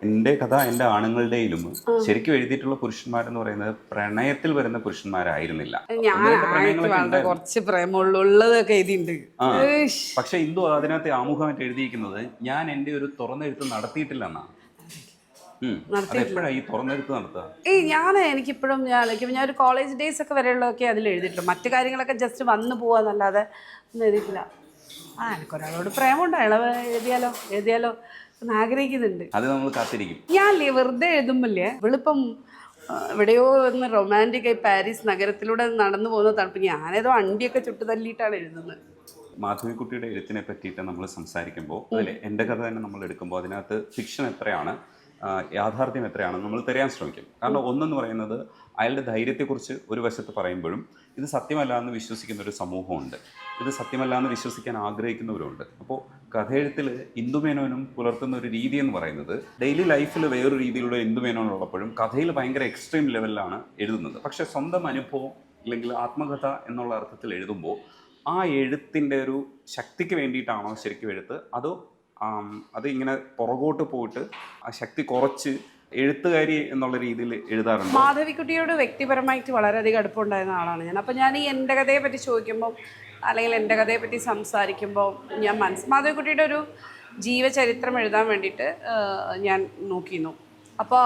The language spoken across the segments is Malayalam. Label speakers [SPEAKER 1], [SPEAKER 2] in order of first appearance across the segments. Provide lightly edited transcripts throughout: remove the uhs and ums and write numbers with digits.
[SPEAKER 1] എൻ്റെ കഥ എൻ്റെ ആണുങ്ങളുടെയിലും ശരിക്കും എഴുതിയിട്ടുള്ള പുരുഷന്മാരെന്ന് പറയുന്നത് പ്രണയത്തിൽ വരുന്ന പുരുഷന്മാരായിരുന്നില്ല.
[SPEAKER 2] ഞാൻ
[SPEAKER 1] ഒന്ന് രണ്ട്
[SPEAKER 2] ആയിട്ട്
[SPEAKER 1] പ്രണയങ്ങളൊക്കെ
[SPEAKER 2] വളരെ
[SPEAKER 1] ഉണ്ടായിരുന്നു.
[SPEAKER 2] കുറച്ച് പ്രേമമുള്ളതൊക്കെ എഴുതിയിട്ടുണ്ട്.
[SPEAKER 1] ആ പക്ഷെ ഇന്ദു അതിനകത്ത് ആമുഖമായിട്ട് എഴുതിയിരിക്കുന്നത് ഞാൻ എൻ്റെ ഒരു തുറന്നെഴുത്ത് നടത്തിയിട്ടില്ല എന്നാണ്. അതെപ്പോഴാണ് ഈ തുറന്നെഴുത്ത് നടത്തുക?
[SPEAKER 2] എനിക്കിപ്പോഴും ഞാൻ ഒരു കോളേജ് ഡേയ്സ് ഒക്കെ വരെയുള്ളതൊക്കെ അതിൽ എഴുതിയിട്ടുള്ളൂ. മറ്റു കാര്യങ്ങളൊക്കെ ജസ്റ്റ് വന്നു പോവാന്നല്ലാതെ ഒന്നും എഴുതിയിട്ടില്ല. എനിക്കൊരാളോട് പ്രേമമുണ്ട്, അയാളെ എഴുതിയാലോ എന്ന് ആഗ്രഹിക്കുന്നുണ്ട്.
[SPEAKER 1] അത് നമ്മൾ കാത്തിരിക്കും.
[SPEAKER 2] ഞാനല്ലേ വെറുതെ എഴുതുമ്പില്ലേ ഇവളിപ്പം എവിടെയോ ഒന്ന് റൊമാൻറ്റിക്കായി പാരീസ് നഗരത്തിലൂടെ നടന്നു പോകുന്ന തണുപ്പ് ഞാനേതോ അണ്ടിയൊക്കെ ചുട്ടു തല്ലിയിട്ടാണ് എഴുതുന്നത്.
[SPEAKER 1] മാധവിക്കുട്ടിയുടെ എഴുത്തിനെ പറ്റിയിട്ട് നമ്മൾ സംസാരിക്കുമ്പോൾ അതിൽ എൻ്റെ കഥ തന്നെ നമ്മൾ എടുക്കുമ്പോൾ അതിനകത്ത് ഫിക്ഷൻ എത്രയാണ്, യാഥാർത്ഥ്യം എത്രയാണെന്ന് നമ്മൾ തിരയാൻ ശ്രമിക്കും. കാരണം ഒന്നെന്ന് പറയുന്നത് അയാളുടെ ധൈര്യത്തെക്കുറിച്ച് ഒരു വശത്ത് പറയുമ്പോഴും ഇത് സത്യമല്ല എന്ന് വിശ്വസിക്കുന്ന ഒരു സമൂഹമുണ്ട്, ഇത് സത്യമല്ല എന്ന് വിശ്വസിക്കാൻ ആഗ്രഹിക്കുന്നവരുണ്ട്. അപ്പോൾ കഥയെഴുത്തിൽ ഇന്ദുമേനോനും പുലർത്തുന്ന ഒരു രീതി എന്ന് പറയുന്നത് ഡെയിലി ലൈഫിൽ വേറൊരു രീതിയിലുള്ള ഇന്ദുമേനോനുള്ളപ്പോഴും കഥയിൽ ഭയങ്കര എക്സ്ട്രീം ലെവലിലാണ് എഴുതുന്നത്. പക്ഷേ സ്വന്തം അനുഭവം അല്ലെങ്കിൽ ആത്മകഥ എന്നുള്ള അർത്ഥത്തിൽ എഴുതുമ്പോൾ ആ എഴുത്തിൻ്റെ ഒരു ശക്തിക്ക് വേണ്ടിയിട്ടാണോ ശരിക്കും എഴുത്ത്, അതോ അത് ഇങ്ങനെ പുറകോട്ട് പോയിട്ട് ആ ശക്തി കുറച്ച് എഴുത്തുകാരി എന്നുള്ള രീതിയിൽ എഴുതാറുണ്ട്?
[SPEAKER 2] മാധവിക്കുട്ടിയോട് വ്യക്തിപരമായിട്ട് വളരെയധികം അടുപ്പമുണ്ടായിരുന്ന ആളാണ് ഞാൻ. അപ്പോൾ ഞാൻ ഈ എൻ്റെ കഥയെ പറ്റി ചോദിക്കുമ്പം അല്ലെങ്കിൽ എൻ്റെ കഥയെ പറ്റി സംസാരിക്കുമ്പോൾ ഞാൻ മാധവിക്കുട്ടിയുടെ ഒരു ജീവചരിത്രം എഴുതാൻ വേണ്ടിയിട്ട് ഞാൻ നോക്കിയിരുന്നു. അപ്പോൾ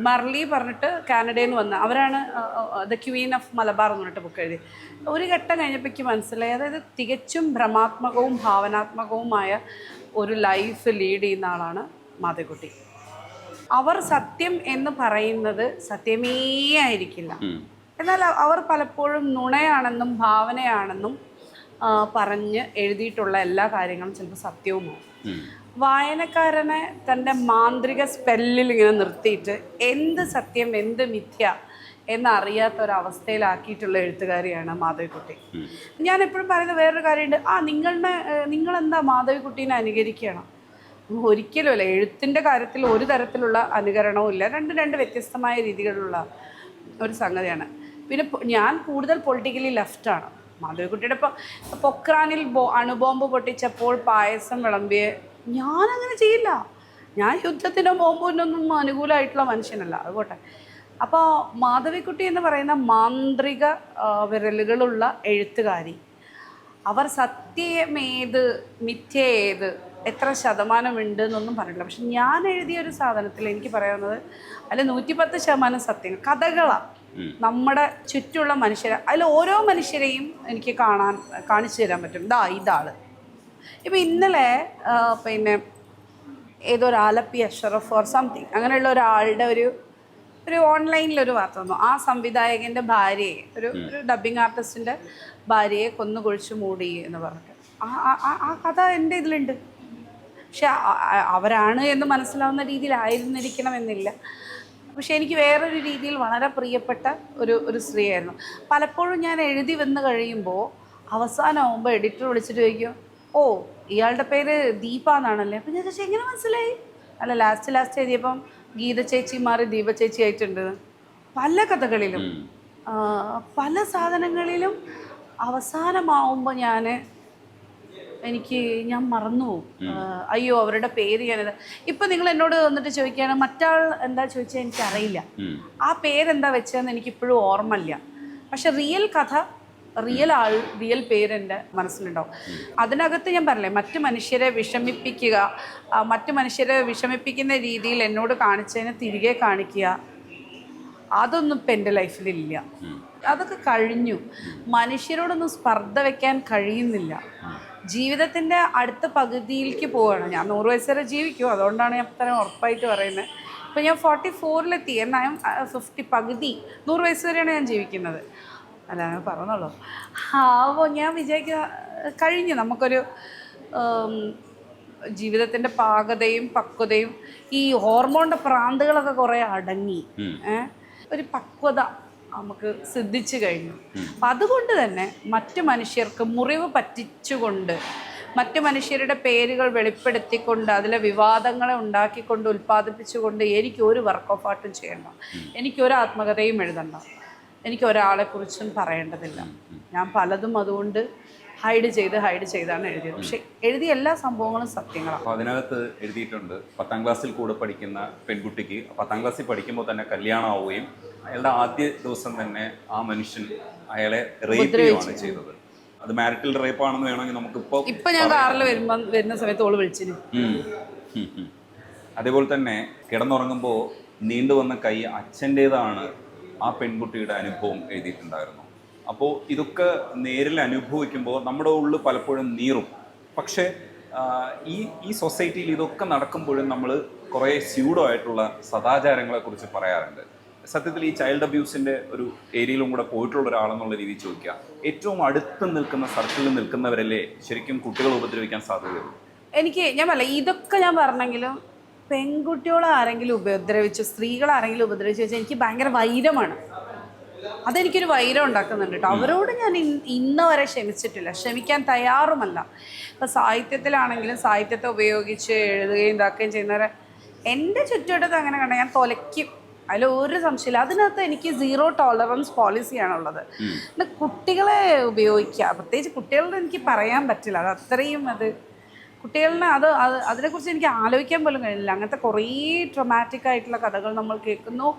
[SPEAKER 2] മർലി പറഞ്ഞിട്ട് കാനഡയിൽ നിന്ന് വന്ന അവരാണ് ദ ക്വീൻ ഓഫ് മലബാർ എന്ന് പറഞ്ഞിട്ട് ബുക്ക് എഴുതി. ഒരു ഘട്ടം കഴിഞ്ഞപ്പോഴേക്ക് മനസ്സിലായി, അതായത് തികച്ചും ഭ്രമാത്മകവും ഭാവനാത്മകവുമായ ഒരു ലൈഫ് ലീഡ് ചെയ്യുന്ന ആളാണ് മാധവിക്കുട്ടി. അവർ സത്യം എന്ന് പറയുന്നത് സത്യമേ ആയിരിക്കില്ല, എന്നാൽ അവർ പലപ്പോഴും നുണയാണെന്നും ഭാവനയാണെന്നും പറഞ്ഞ് എഴുതിയിട്ടുള്ള എല്ലാ കാര്യങ്ങളും ചിലപ്പോൾ സത്യവുമാവും. വായനക്കാരനെ തൻ്റെ മാന്ത്രിക സ്പെല്ലിൽ ഇങ്ങനെ നിർത്തിയിട്ട് എന്ത് സത്യം എന്ത് മിഥ്യ എന്നറിയാത്ത ഒരവസ്ഥയിലാക്കിയിട്ടുള്ള എഴുത്തുകാരിയാണ് മാധവിക്കുട്ടി. ഞാൻ എപ്പോഴും പറയുന്ന വേറൊരു കാര്യമുണ്ട്, നിങ്ങളെന്താ മാധവിക്കുട്ടീനെ അനുകരിക്കണം? ഒരിക്കലുമല്ല. എഴുത്തിൻ്റെ കാര്യത്തിൽ ഒരു തരത്തിലുള്ള അനുകരണവും ഇല്ല. രണ്ട് വ്യത്യസ്തമായ രീതികളിലുള്ള ഒരു സംഗതിയാണ്. പിന്നെ ഞാൻ കൂടുതൽ പൊളിറ്റിക്കലി ലെഫ്റ്റാണ്. മാധവിക്കുട്ടിയുടെ പൊക്രാനിൽ അണുബോംബ് പൊട്ടിച്ചപ്പോൾ പായസം വിളമ്പിയ ഞാനങ്ങനെ ചെയ്യില്ല. ഞാൻ യുദ്ധത്തിനോ ബോംബിനൊന്നും അനുകൂലമായിട്ടുള്ള മനുഷ്യനല്ല, അതുപോട്ടെ. അപ്പോൾ മാധവിക്കുട്ടി എന്ന് പറയുന്ന മാന്ത്രിക വിരലുകളുള്ള എഴുത്തുകാരി, അവർ സത്യമേത് മിഥ്യ ഏത് എത്ര ശതമാനമുണ്ട് എന്നൊന്നും പറഞ്ഞില്ല. പക്ഷെ ഞാൻ എഴുതിയ ഒരു സാധനത്തിൽ എനിക്ക് പറയാവുന്നത് അതിൽ 110% സത്യങ്ങൾ കഥകളാണ്. നമ്മുടെ ചുറ്റുമുള്ള മനുഷ്യരെ, അതിൽ ഓരോ മനുഷ്യരെയും എനിക്ക് കാണിച്ചു തരാൻ പറ്റും. ഇതാള് ഇപ്പം ഇന്നലെ പിന്നെ ഏതൊരു ആലപ്പി അഷറഫ് ഓർ സംതിങ് അങ്ങനെയുള്ള ഒരാളുടെ ഒരു ഓൺലൈനിലൊരു വാർത്ത വന്നു. ആ സംവിധായകൻ്റെ ഭാര്യയെ, ഒരു ഡബ്ബിങ് ആർട്ടിസ്റ്റിൻ്റെ ഭാര്യയെ കൊന്നുകുഴിച്ച് മൂടി എന്ന് പറഞ്ഞിട്ട് ആ കഥ എൻ്റെ ഇതിലുണ്ട്. പക്ഷെ അവരാണ് എന്ന് മനസ്സിലാവുന്ന രീതിയിലായിരുന്നിരിക്കണമെന്നില്ല. പക്ഷെ എനിക്ക് വേറൊരു രീതിയിൽ വളരെ പ്രിയപ്പെട്ട ഒരു സ്ത്രീയായിരുന്നു. പലപ്പോഴും ഞാൻ എഴുതി വന്ന് കഴിയുമ്പോൾ അവസാനമാകുമ്പോൾ എഡിറ്റർ വിളിച്ചിട്ട് ചോദിക്കും, ഓ ഇയാളുടെ പേര് ദീപ എന്നാണല്ലേ. അപ്പം ഞാൻ ചോദിച്ചാൽ എങ്ങനെ മനസ്സിലായി? അല്ല ലാസ്റ്റ് എഴുതിയപ്പം ഗീത ചേച്ചി മാറി ദീപ ചേച്ചി ആയിട്ടുണ്ട്. പല കഥകളിലും പല സാധനങ്ങളിലും അവസാനമാവുമ്പോൾ ഞാൻ മറന്നുപോകും. അയ്യോ അവരുടെ പേര് ഞാനിത്. ഇപ്പം നിങ്ങൾ എന്നോട് വന്നിട്ട് ചോദിക്കുകയാണ് മറ്റാൾ എന്താ ചോദിച്ചാൽ എനിക്കറിയില്ല, ആ പേരെന്താ വെച്ചതെന്ന് എനിക്കിപ്പോഴും ഓർമ്മയില്ല. പക്ഷെ റിയൽ കഥ, റിയൽ ആൾ, റിയൽ പേരെൻ്റെ മനസ്സിലുണ്ടാവും. അതിനകത്ത് ഞാൻ പറഞ്ഞില്ലേ, മറ്റു മനുഷ്യരെ വിഷമിപ്പിക്കുന്ന രീതിയിൽ എന്നോട് കാണിച്ചതിനെ തിരികെ കാണിക്കുക, അതൊന്നും ഇപ്പം എൻ്റെ ലൈഫിലില്ല. അതൊക്കെ കഴിഞ്ഞു. മനുഷ്യരോടൊന്നും സ്പർദ്ധ വയ്ക്കാൻ കഴിയുന്നില്ല. ജീവിതത്തിൻ്റെ അടുത്ത പകുതിയിലേക്ക് പോവുകയാണ്. ഞാൻ 100 വയസ്സ് വരെ ജീവിക്കും, അതുകൊണ്ടാണ് ഞാൻ ഇത്രയും ഉറപ്പായിട്ട് പറയുന്നത്. ഇപ്പം ഞാൻ 44-ലെത്തി, എന്നാലും 50 പകുതി 100 വയസ്സ് വരെയാണ് ഞാൻ ജീവിക്കുന്നത്. അല്ല ഞാൻ പറഞ്ഞോളൂ. അപ്പോൾ ഞാൻ വിചാരിക്കുക കഴിഞ്ഞു. നമുക്കൊരു ജീവിതത്തിൻ്റെ പാകതയും പക്വതയും ഈ ഹോർമോണിൻ്റെ പ്രാന്തുകളൊക്കെ കുറേ അടങ്ങി ഒരു പക്വത നമുക്ക് സിദ്ധിച്ചു കഴിഞ്ഞു. അപ്പം അതുകൊണ്ട് തന്നെ മറ്റു മനുഷ്യർക്ക് മുറിവ് പറ്റിച്ചുകൊണ്ട്, മറ്റു മനുഷ്യരുടെ പേരുകൾ വെളിപ്പെടുത്തിക്കൊണ്ട്, അതിലെ വിവാദങ്ങളെ ഉണ്ടാക്കിക്കൊണ്ട് ഉൽപ്പാദിപ്പിച്ചുകൊണ്ട് എനിക്കൊരു വർക്ക് ഓഫ് ആർട്ടും ചെയ്യണ്ട, എനിക്കൊരു ആത്മകഥയും എഴുതണ്ട, എനിക്കൊരാളെക്കുറിച്ചും പറയേണ്ടതില്ല. ഞാൻ പലതും അതുകൊണ്ട് ഹൈഡ് ചെയ്താണ് എഴുതിയത്. പക്ഷെ എഴുതിയ എല്ലാ സംഭവങ്ങളും സത്യങ്ങളാണ്.
[SPEAKER 1] അപ്പോൾ അതിനകത്ത് എഴുതിയിട്ടുണ്ട് 10ാം ക്ലാസ്സിൽ കൂടെ പഠിക്കുന്ന പെൺകുട്ടിക്ക് 10ാം ക്ലാസ്സിൽ പഠിക്കുമ്പോൾ തന്നെ കല്യാണമാവുകയും അയാളുടെ ആദ്യ ദിവസം തന്നെ ആ മനുഷ്യൻ അയാളെ റേപ്പ് ചെയ്യുകയാണ് ചെയ്തത്. അത് മാരിറ്റൽ റേപ്പ് ആണെന്ന് വേണമെങ്കിൽ നമുക്കിപ്പോൾ
[SPEAKER 2] ഇപ്പൊ ഞാൻ കാറിൽ വരുന്ന സമയത്ത് ഓള് വിളിച്ചിന്.
[SPEAKER 1] അതേപോലെ തന്നെ കിടന്നുറങ്ങുമ്പോൾ നീണ്ടുവന്ന കൈ അച്ഛൻ്റേതാണ് ആ പെൺകുട്ടിയുടെ അനുഭവം എഴുതിയിട്ടുണ്ടായിരുന്നു. അപ്പോൾ ഇതൊക്കെ നേരിൽ അനുഭവിക്കുമ്പോൾ നമ്മുടെ ഉള്ളിൽ പലപ്പോഴും നീറും. പക്ഷേ ഈ സൊസൈറ്റിയിൽ ഇതൊക്കെ നടക്കുമ്പോഴും നമ്മൾ കുറേ സ്യൂഡോ ആയിട്ടുള്ള സദാചാരങ്ങളെക്കുറിച്ച് പറയാറുണ്ട്. സത്യത്തിൽ ഈ ചൈൽഡ് അബ്യൂസിൻ്റെ ഒരു ഏരിയയിലും കൂടെ പോയിട്ടുള്ള ഒരാളെന്നുള്ള രീതിയിൽ ചോദിക്കുക, ഏറ്റവും അടുത്ത് നിൽക്കുന്ന സർക്കിളിൽ നിൽക്കുന്നവരല്ലേ ശരിക്കും കുട്ടികളെ ഉപദ്രവിക്കാൻ സാധ്യതയുള്ളൂ?
[SPEAKER 2] ഞാൻ പറയില്ല, ഇതൊക്കെ ഞാൻ പറഞ്ഞെങ്കിലും പെൺകുട്ടികളെ ആരെങ്കിലും ഉപദ്രവിച്ചു, സ്ത്രീകളെ ആരെങ്കിലും ഉപദ്രവിച്ചു വെച്ചാൽ എനിക്ക് ഭയങ്കര വൈരമാണ്. അതെനിക്കൊരു വൈരം ഉണ്ടാക്കുന്നുണ്ട് കേട്ടോ. അവരോട് ഞാൻ ഇന്ന് വരെ ക്ഷമിച്ചിട്ടില്ല, ക്ഷമിക്കാൻ തയ്യാറുമല്ല. ഇപ്പം സാഹിത്യത്തിലാണെങ്കിലും സാഹിത്യത്തെ ഉപയോഗിച്ച് എഴുതുകയും ഇതാക്കുകയും ചെയ്യുന്നവരെ എൻ്റെ ചുറ്റുവട്ടത്ത് അങ്ങനെ കണ്ട ഞാൻ തൊലയ്ക്കും, അതിൽ ഒരു സംശയമില്ല. അതിനകത്ത് എനിക്ക് 0 ടോളറൻസ് പോളിസിയാണുള്ളത്. പിന്നെ കുട്ടികളെ ഉപയോഗിക്കുക, പ്രത്യേകിച്ച് കുട്ടികളുടെ എനിക്ക് പറയാൻ പറ്റില്ല. അത് അത്രയും കുട്ടികളിനെ അതിനെക്കുറിച്ച് എനിക്ക് ആലോചിക്കാൻ പോലും കഴിയില്ല. അങ്ങനത്തെ കുറേ ട്രൊമാറ്റിക് ആയിട്ടുള്ള കഥകൾ നമ്മൾ കേൾക്കുന്നു.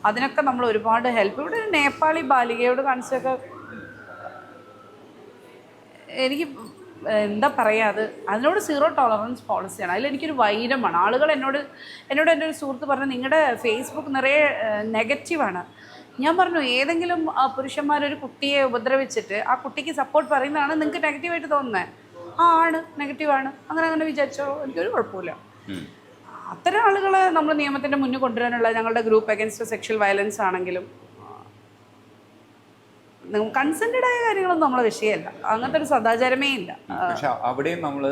[SPEAKER 2] അതിനൊക്കെ നമ്മൾ ഒരുപാട് ഹെൽപ്പ്. ഇവിടെ ഒരു നേപ്പാളി ബാലികയോട് കാണിച്ചൊക്കെ എനിക്ക് എന്താ പറയുക, അതിനോട് 0 ടോളറൻസ് പോളിസിയാണ്. അതിലെനിക്കൊരു വൈരമാണ്. ആളുകൾ എന്നോട് എൻ്റെ ഒരു സുഹൃത്ത് പറഞ്ഞു, നിങ്ങളുടെ ഫേസ്ബുക്ക് നിറയെ നെഗറ്റീവാണ്. ഞാൻ പറഞ്ഞു, ഏതെങ്കിലും പുരുഷന്മാരൊരു കുട്ടിയെ ഉപദ്രവിച്ചിട്ട് ആ കുട്ടിക്ക് സപ്പോർട്ട് പറയുന്നതാണ് നിങ്ങൾക്ക് നെഗറ്റീവായിട്ട് തോന്നുന്നത്? ആണ്, നെഗറ്റീവാണ്, അങ്ങനെ വിചാരിച്ചോ, എനിക്കൊരു കുഴപ്പമില്ല. അത്തരം ആളുകളെ നമ്മൾ നിയമത്തിൻ്റെ മുന്നിൽ കൊണ്ടുവരാനുള്ള ഞങ്ങളുടെ ഗ്രൂപ്പ് അഗൈൻസ്റ്റ് സെക്ഷൽ വയലൻസ് ആണെങ്കിലും കൺസെൻറ്റഡ് ആയ കാര്യങ്ങളൊന്നും നമ്മളെ വിഷയമല്ല. അങ്ങനത്തെ ഒരു സദാചാരമേ ഇല്ല.
[SPEAKER 1] പക്ഷെ അവിടെയും നമ്മൾ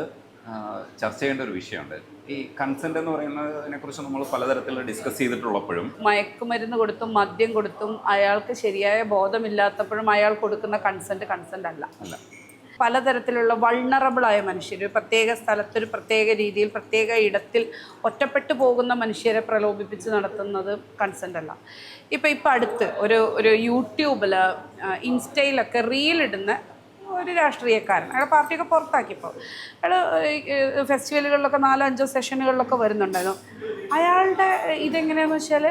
[SPEAKER 1] ചർച്ച ചെയ്യേണ്ട ഒരു വിഷയമുണ്ട്. ഈ കൺസെന്റ് എന്ന് പറയുന്നതിനെ കുറിച്ച് നമ്മൾ പലതരത്തിൽ ഡിസ്കസ് ചെയ്തിട്ടുള്ളപ്പോഴും
[SPEAKER 2] മയക്കുമരുന്ന് കൊടുത്തും മദ്യം കൊടുത്തും അയാൾക്ക് ശരിയായ ബോധമില്ലാത്തപ്പോഴും അയാൾ കൊടുക്കുന്ന കൺസെന്റ് അല്ല. പലതരത്തിലുള്ള വൾണറബിളായ മനുഷ്യർ, പ്രത്യേക സ്ഥലത്തൊരു പ്രത്യേക രീതിയിൽ പ്രത്യേക ഇടത്തിൽ ഒറ്റപ്പെട്ടു പോകുന്ന മനുഷ്യരെ പ്രലോഭിപ്പിച്ച് നടത്തുന്നത് കൺസെൻ്റ് അല്ല. ഇപ്പം അടുത്ത് ഒരു യൂട്യൂബിൽ ഇൻസ്റ്റയിലൊക്കെ റീലിടുന്ന ഒരു രാഷ്ട്രീയക്കാരൻ, അയാളെ പാർട്ടിയൊക്കെ പുറത്താക്കിയപ്പോൾ അയാൾ ഫെസ്റ്റിവലുകളിലൊക്കെ 4-5 സെഷനുകളിലൊക്കെ വരുന്നുണ്ടായിരുന്നു. അയാളുടെ ഇതെങ്ങനെയാണെന്ന് വെച്ചാൽ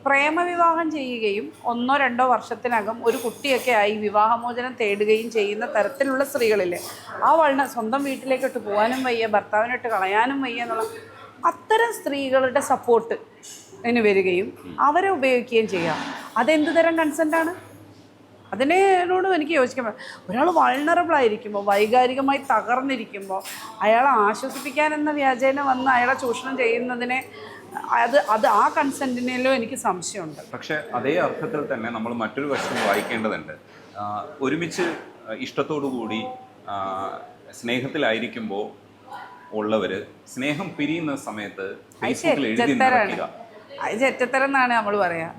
[SPEAKER 2] പ്രേമവിവാഹം ചെയ്യുകയും 1-2 വർഷത്തിനകം ഒരു കുട്ടിയൊക്കെ ആയി വിവാഹമോചനം തേടുകയും ചെയ്യുന്ന തരത്തിലുള്ള സ്ത്രീകളില്ലേ, സ്വന്തം വീട്ടിലേക്കിട്ട് പോകാനും വയ്യ, ഭർത്താവിനിട്ട് കളയാനും വയ്യ എന്നുള്ള അത്തരം സ്ത്രീകളുടെ സപ്പോർട്ട് അതിന് വരികയും അവരെ ഉപയോഗിക്കുകയും ചെയ്യാം. അതെന്ത് തരം കൺസെൻ്റാണ്? അതിനോടും എനിക്ക് യോജിക്കാൻ പറ്റും. ഒരാൾ വൾണറബിൾ ആയിരിക്കുമ്പോൾ, വൈകാരികമായി തകർന്നിരിക്കുമ്പോൾ അയാളെ ആശ്വസിപ്പിക്കാനെന്ന വ്യാജേന വന്ന് അയാളെ ചൂഷണം ചെയ്യുന്നതിനെ അത് ആ കൺസെൻറ്റിനേലും എനിക്ക് സംശയമുണ്ട്.
[SPEAKER 1] പക്ഷെ അതേ അർത്ഥത്തിൽ തന്നെ നമ്മൾ മറ്റൊരു വശം വായിക്കേണ്ടതുണ്ട്. ഒരുമിച്ച് ഇഷ്ടത്തോടു കൂടി സ്നേഹത്തിലായിരിക്കുമ്പോൾ ഉള്ളവർ സ്നേഹം പിരിയുന്ന സമയത്ത് ഫേസ്ബുക്കിൽ എഴുതി നിറയ്ക്കുക.
[SPEAKER 2] അത് ചെറ്റത്തരം എന്നാണ് നമ്മൾ പറയാ.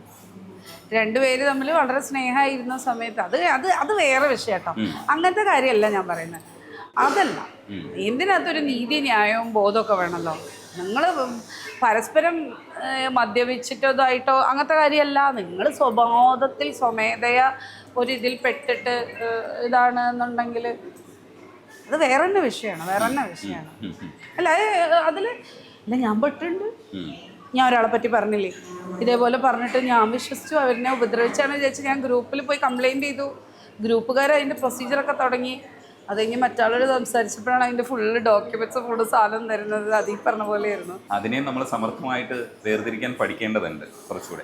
[SPEAKER 2] രണ്ടുപേര് തമ്മിൽ വളരെ സ്നേഹമായിരുന്ന സമയത്ത് അത് വേറെ വിഷയം കേട്ടോ. അങ്ങനത്തെ കാര്യമല്ല ഞാൻ പറയുന്നത്. അതല്ല, എന്തിനകത്തൊരു നീതി ന്യായവും ബോധമൊക്കെ വേണമല്ലോ. നിങ്ങൾ പരസ്പരം മദ്യപിച്ചിട്ടതായിട്ടോ അങ്ങനത്തെ കാര്യമല്ല. നിങ്ങൾ സ്വബോധത്തിൽ സ്വമേധയ ഒരിതിൽ പെട്ടിട്ട് ഇതാണെന്നുണ്ടെങ്കിൽ അത് വേറെ തന്നെ വിഷയമാണ്. അല്ല അല്ല ഞാൻ പെട്ടിട്ടുണ്ട്. ഞാൻ ഒരാളെ പറ്റി പറഞ്ഞില്ലേ, ഇതേപോലെ പറഞ്ഞിട്ട് ഞാൻ വിശ്വസിച്ചു, അവരിനെ ഉപദ്രവിച്ചാണ് വിചാരിച്ച് ഞാൻ ഗ്രൂപ്പിൽ പോയി കംപ്ലയിൻറ്റ് ചെയ്തു. ഗ്രൂപ്പുകാർ അതിൻ്റെ പ്രൊസീജിയറൊക്കെ തുടങ്ങി. അത് കഴിഞ്ഞ് മറ്റാളോട് സംസാരിച്ചപ്പോഴാണ് അതിൻ്റെ ഫുള്ള് ഡോക്യുമെൻറ്റ്സ് ഫുള്ള് സാധനം തരുന്നത്. അതീ പറഞ്ഞ പോലെയായിരുന്നു.
[SPEAKER 1] അതിനെ നമ്മൾ സമർത്ഥമായിട്ട് വേർതിരിക്കാൻ പഠിക്കേണ്ടതുണ്ട് കുറച്ചുകൂടെ.